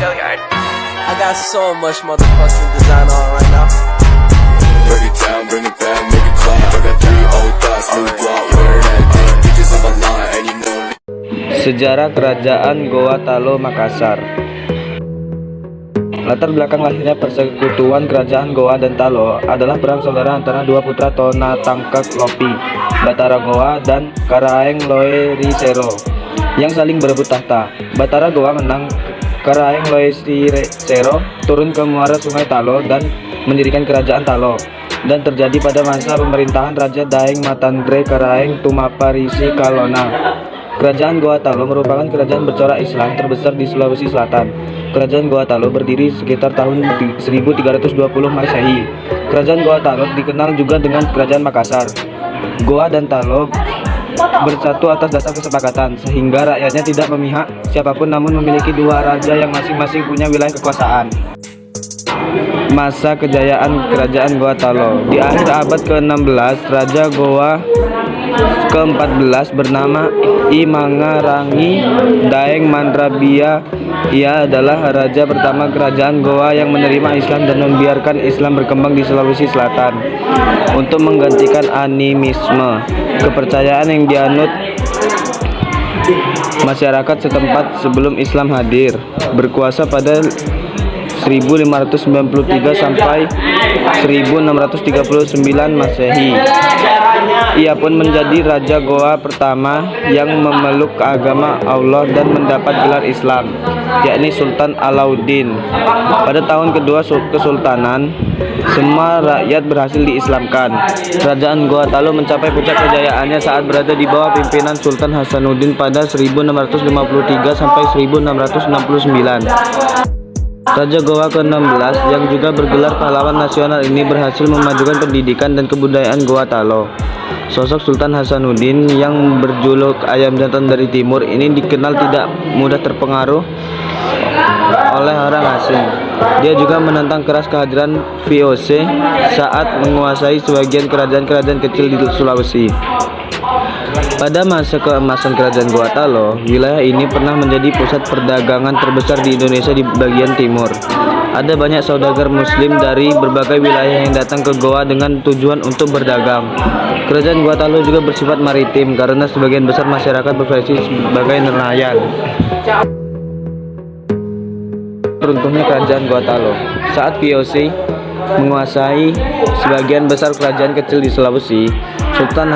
I got so much motherfucking design on right now. Break it down, bring it back, make it clap. I got 3 old thoughts, new guap, wear that thing. Bitches on my line, and you know. Sejarah Kerajaan Goa Talo Makassar. Latar belakang lahirnya persekutuan Kerajaan Goa dan Talo adalah perang saudara antara dua putra Tona Tangkak Lopi, Batara Goa dan Karaeng Loe Risero yang saling berebut tahta. Batara Goa menang, Karaeng Loe Risero turun ke muara Sungai Talo dan mendirikan Kerajaan Talo, dan terjadi pada masa pemerintahan Raja Daeng Matandre Karaeng Tumapa Risi Kalona. Kerajaan Goa Talo merupakan kerajaan bercorak Islam terbesar di Sulawesi Selatan. Kerajaan Goa Talo berdiri sekitar tahun 1320 Masehi. Kerajaan Goa Talo dikenal juga dengan Kerajaan Makassar. Goa dan Talo bersatu atas dasar kesepakatan, sehingga rakyatnya tidak memihak siapapun namun memiliki dua raja yang masing-masing punya wilayah kekuasaan. Masa kejayaan Kerajaan Goa Talo. Di akhir abad ke-16, Raja Goa ke-14 bernama I Mangarangi Daeng Mandrabia. Ia adalah raja pertama kerajaan Goa yang menerima Islam dan membiarkan Islam berkembang di Sulawesi Selatan untuk menggantikan animisme, kepercayaan yang dianut masyarakat setempat sebelum Islam hadir berkuasa pada 1593 sampai 1639 Masehi. Ia pun menjadi Raja Goa pertama yang memeluk agama Allah dan mendapat gelar Islam, yakni Sultan Alauddin. Pada tahun kedua Kesultanan, semua rakyat berhasil diislamkan. Kerajaan Goa Talo mencapai puncak kejayaannya saat berada di bawah pimpinan Sultan Hasanuddin pada 1653 sampai 1669. Raja Goa ke-16 yang juga bergelar pahlawan nasional ini berhasil memajukan pendidikan dan kebudayaan Goa Talo. Sosok Sultan Hasanuddin yang berjuluk Ayam Jantan dari Timur ini dikenal tidak mudah terpengaruh oleh orang asing. Dia juga menentang keras kehadiran VOC saat menguasai sebagian kerajaan-kerajaan kecil di Sulawesi. Pada masa keemasan Kerajaan Goa Talo, wilayah ini pernah menjadi pusat perdagangan terbesar di Indonesia di bagian timur. Ada banyak saudagar muslim dari berbagai wilayah yang datang ke Goa dengan tujuan untuk berdagang. Kerajaan Goa Talo juga bersifat maritim karena sebagian besar masyarakat berprofesi sebagai nelayan. Runtuhnya Kerajaan Goa Talo. Saat VOC menguasai sebagian besar kerajaan kecil di Sulawesi, Sultan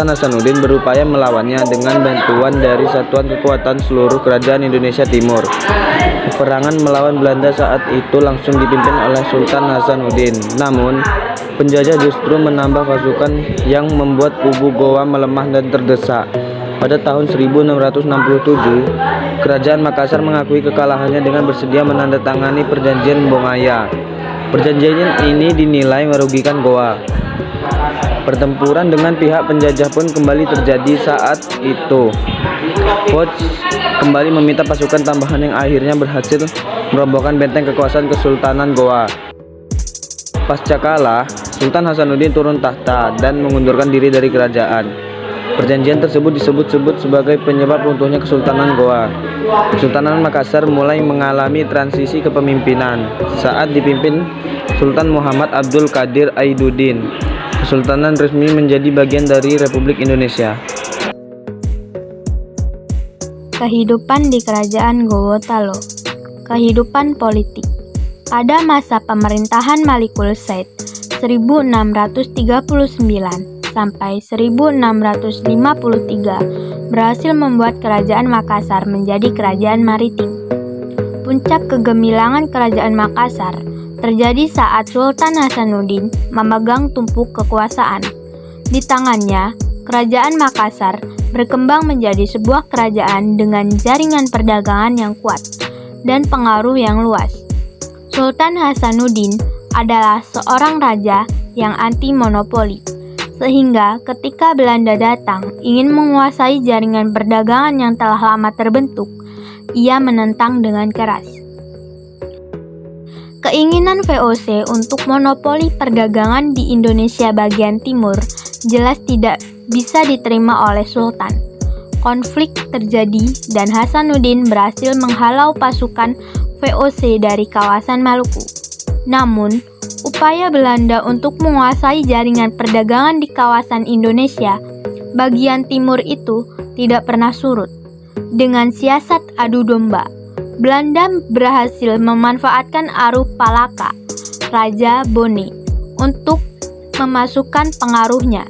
Hasanuddin berupaya melawannya dengan bantuan dari Satuan Kekuatan Seluruh Kerajaan Indonesia Timur. Peperangan melawan Belanda saat itu langsung dipimpin oleh Sultan Hasanuddin. Namun, penjajah justru menambah pasukan yang membuat kubu Goa melemah dan terdesak. Pada tahun 1667, Kerajaan Makassar mengakui kekalahannya dengan bersedia menandatangani Perjanjian Bongaya. Perjanjian ini dinilai merugikan Goa. Pertempuran dengan pihak penjajah pun kembali terjadi saat itu. Foch kembali meminta pasukan tambahan yang akhirnya berhasil merobohkan benteng kekuasaan Kesultanan Goa. Pasca kalah, Sultan Hasanuddin turun tahta dan mengundurkan diri dari kerajaan. Perjanjian tersebut disebut-sebut sebagai penyebab runtuhnya Kesultanan Goa. Kesultanan Makassar mulai mengalami transisi kepemimpinan saat dipimpin Sultan Muhammad Abdul Qadir Aiduddin. Kesultanan resmi menjadi bagian dari Republik Indonesia. Kehidupan di Kerajaan Goa Talo. Kehidupan politik. Pada masa pemerintahan Malikul Said 1639 sampai 1653 berhasil membuat Kerajaan Makassar menjadi kerajaan maritim. Puncak kegemilangan Kerajaan Makassar terjadi saat Sultan Hasanuddin memegang tumpuk kekuasaan. Di tangannya, Kerajaan Makassar berkembang menjadi sebuah kerajaan dengan jaringan perdagangan yang kuat dan pengaruh yang luas. Sultan Hasanuddin adalah seorang raja yang anti monopoli, sehingga ketika Belanda datang ingin menguasai jaringan perdagangan yang telah lama terbentuk, ia menentang dengan keras. Keinginan VOC untuk monopoli perdagangan di Indonesia bagian timur jelas tidak bisa diterima oleh Sultan. konflik terjadi dan Hasanuddin berhasil menghalau pasukan VOC dari kawasan Maluku. Namun, upaya Belanda untuk menguasai jaringan perdagangan di kawasan Indonesia bagian timur itu tidak pernah surut. Dengan siasat adu domba, Belanda berhasil memanfaatkan Arupalaka, Raja Bone, untuk memasukkan pengaruhnya.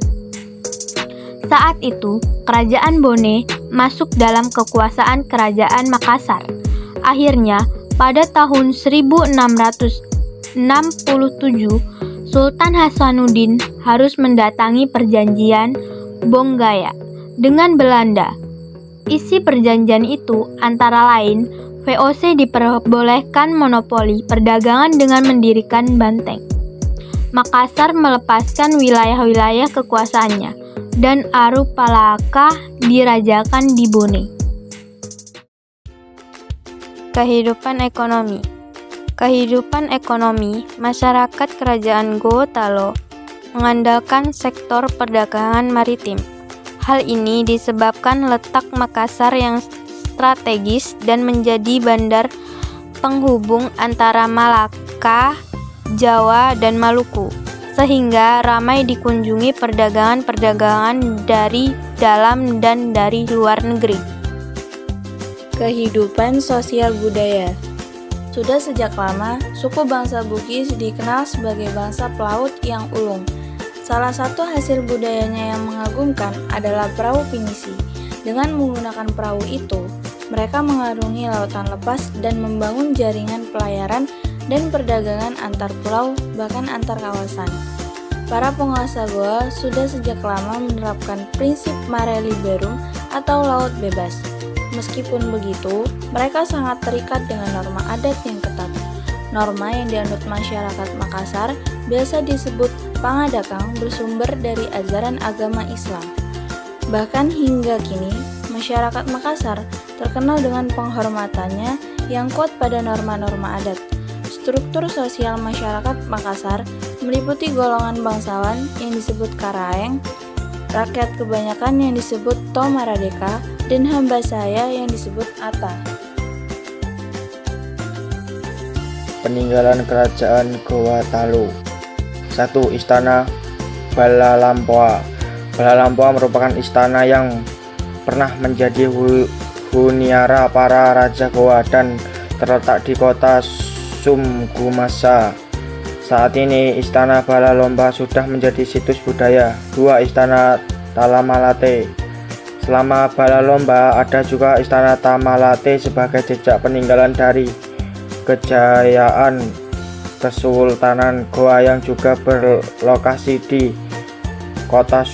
Saat itu, Kerajaan Bone masuk dalam kekuasaan Kerajaan Makassar. Akhirnya, pada tahun 1667, Sultan Hasanuddin harus mendatangi perjanjian Bonggaya dengan Belanda. Isi perjanjian itu antara lain, VOC diperbolehkan monopoli perdagangan dengan mendirikan banteng. Makassar melepaskan wilayah-wilayah kekuasaannya, dan Arupalaka dirajakan di Bone. Kehidupan ekonomi. Kehidupan ekonomi masyarakat Kerajaan Gorontalo mengandalkan sektor perdagangan maritim. Hal ini disebabkan letak Makassar yang strategis dan menjadi bandar penghubung antara Malaka, Jawa, dan Maluku, sehingga ramai dikunjungi perdagangan dari dalam dan dari luar negeri. Kehidupan sosial budaya. Sudah sejak lama, suku bangsa Bugis dikenal sebagai bangsa pelaut yang ulung. Salah satu hasil budayanya yang mengagumkan adalah perahu pinisi. Dengan menggunakan perahu itu, mereka mengarungi lautan lepas dan membangun jaringan pelayaran dan perdagangan antar pulau, bahkan antar kawasan. Para penguasa Goa sudah sejak lama menerapkan prinsip mare liberum atau laut bebas. Meskipun begitu, mereka sangat terikat dengan norma adat yang ketat. Norma yang dianut masyarakat Makassar biasa disebut pangadakang bersumber dari ajaran agama Islam. Bahkan hingga kini, masyarakat Makassar terkenal dengan penghormatannya yang kuat pada norma-norma adat. Struktur sosial masyarakat Makassar meliputi golongan bangsawan yang disebut Karaeng, rakyat kebanyakan yang disebut Tomaradeka, dan hamba saya yang disebut Ata. Peninggalan Kerajaan Gorontalo. 1. Istana Balalampoa. Balalampoa merupakan istana yang pernah menjadi huniara para raja Goa dan terletak di kota Sumgumasa. Saat ini Istana Balalomba sudah menjadi situs budaya. 2. Istana Talamalate. Selama Balalomba ada juga Istana Tamalate sebagai jejak peninggalan dari kejayaan Kesultanan Goa yang juga berlokasi di kota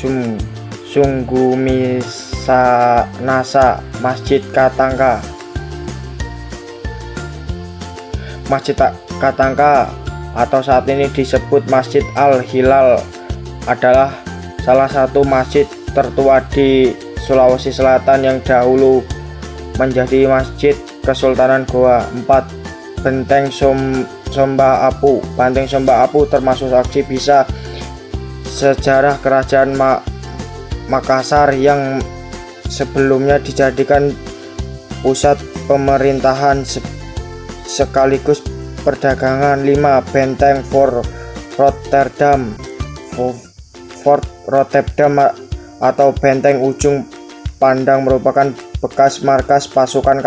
Sunggumissanasa. Masjid Katangka. Masjid Katangka atau saat ini disebut Masjid Al-Hilal adalah salah satu masjid tertua di Sulawesi Selatan yang dahulu menjadi masjid Kesultanan Goa. 4. Benteng Somba Apu. Benteng Somba Apu termasuk saksi bisa sejarah Kerajaan Makassar yang sebelumnya dijadikan pusat pemerintahan sekaligus perdagangan. 5. Benteng Fort Rotterdam. Fort Rotterdam atau Benteng Ujung Pandang merupakan bekas markas pasukan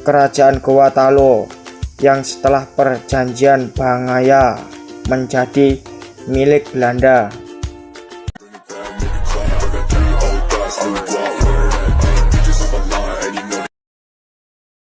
Kerajaan Gorontalo yang setelah perjanjian Bangaya menjadi milik Belanda.